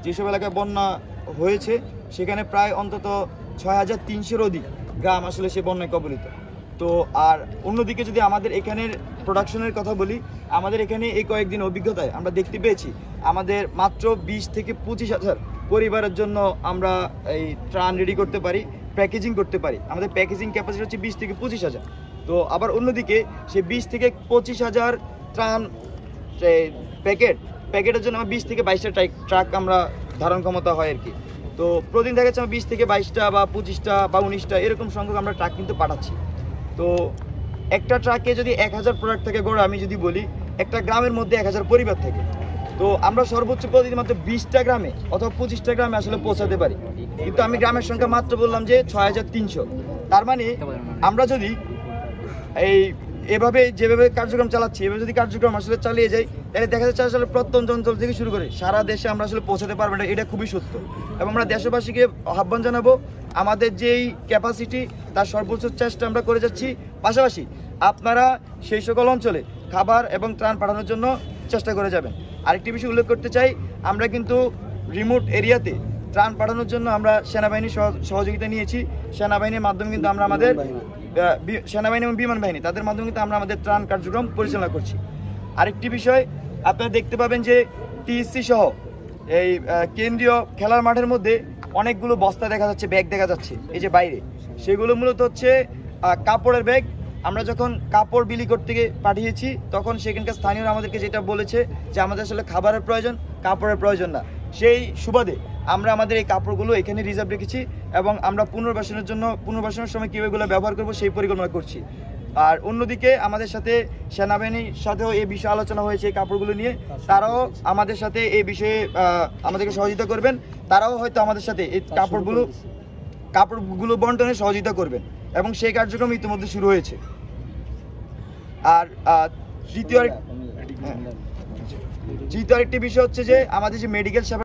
যেসব এলাকায় বন্যা হয়েছে সেখানে প্রায় অন্তত ৬,৩০০-এর অধিক গ্রাম আসলে সে বন্যায় কবলিত। তো আর অন্যদিকে যদি আমাদের এখানের প্রোডাকশনের কথা বলি, আমাদের এখানে এই কয়েকদিন অভিজ্ঞতায় আমরা দেখতে পেয়েছি আমাদের মাত্র ২০ থেকে ২৫,০০০ পরিবারের জন্য আমরা এই ত্রাণ রেডি করতে পারি, প্যাকেজিং করতে পারি। আমাদের প্যাকেজিং ক্যাপাসিটি হচ্ছে ২০ থেকে ২৫,০০০। তো আবার অন্যদিকে সে ২০ থেকে ২৫,০০০ ত্রাণ প্যাকেটের জন্য আমার ২০ থেকে ২২টা ট্রাক আমরা ধারণ ক্ষমতা হয় আর কি। তো প্রতিদিন দেখা যাচ্ছে আমরা ২০ থেকে ২২টা বা ২৫টা বা ১৯টা এরকম সংখ্যক আমরা ট্রাক কিন্তু পাঠাচ্ছি। তো একটা ট্রাকে যদি ১,০০০ প্রোডাক্ট থেকে গড়ে, আমি যদি বলি একটা গ্রামের মধ্যে ১,০০০ পরিবার থেকে, তো আমরা সর্বোচ্চ প্রতিদিন মাত্র ২০টা গ্রামে অথবা ২৫টা গ্রামে আসলে পৌঁছাতে পারি। কিন্তু আমি গ্রামের সংখ্যা মাত্র বললাম যে ৬,৩০০। তার মানে আমরা যদি যেভাবে কার্যক্রম চালাচ্ছি, এভাবে যদি কার্যক্রম আসলে চালিয়ে যাই, তাহলে দেখা যাচ্ছে আসলে প্রত্যন্ত অঞ্চল থেকে শুরু করে সারা দেশে আমরা আসলে পৌঁছাতে পারবো না, এটা খুবই সত্য। এবং আমরা দেশবাসীকে আহ্বান জানাবো, আমাদের যেই ক্যাপাসিটি তার সর্বোচ্চ চেষ্টা আমরা করে যাচ্ছি। পাশাপাশি আপনারা সেই সকল অঞ্চলে খাবার এবং ত্রাণ পাঠানোর জন্য চেষ্টা করে যাবেন। আরেকটি বিষয় উল্লেখ করতে চাই, আমরা কিন্তু রিমোট এরিয়াতে ত্রাণ পাঠানোর জন্য আমরা সেনাবাহিনীর সহযোগিতা নিয়েছি। সেনাবাহিনীর মাধ্যমে কিন্তু আমরা আমাদের সেনাবাহিনী এবং বিমান বাহিনী তাদের মাধ্যমে কিন্তু আমরা আমাদের ত্রাণ কার্যক্রম পরিচালনা করছি। আরেকটি বিষয় আপনারা দেখতে পাবেন যে টিএসসি সহ এই কেন্দ্রীয় খেলার মাঠের মধ্যে অনেকগুলো বস্তা দেখা যাচ্ছে, ব্যাগ দেখা যাচ্ছে এই যে বাইরে, সেগুলো মূলত হচ্ছে কাপড়ের ব্যাগ। আমরা যখন কাপড় বিলি করতে পাঠিয়েছি তখন সেখানকার স্থানীয়রা আমাদেরকে যেটা বলেছে যে আমাদের আসলে খাবারের প্রয়োজন, কাপড়ের প্রয়োজন না। সেই সুবাদে আমরা আমাদের এই কাপড়গুলো এখানে রিজার্ভ রেখেছি এবং আমরা পুনর্বাসনের সময় কীভাবে এগুলো ব্যবহার করবো সেই পরিকল্পনা করছি। আর অন্যদিকে আমাদের সাথে সেনাবাহিনীর সাথেও এই বিষয়ে আলোচনা হয়েছে এই কাপড়গুলো নিয়ে। তারাও আমাদের সাথে এই বিষয়ে আমাদেরকে সহযোগিতা করবেন। তারাও হয়তো আমাদের সাথে এই কাপড়গুলো বন্টনে সহযোগিতা করবেন এবং সেই কার্যক্রম ইতিমধ্যে শুরু হয়েছে। আর তৃতীয় আরেকটি বিষয় হচ্ছে যে আমাদের যে মেডিকেল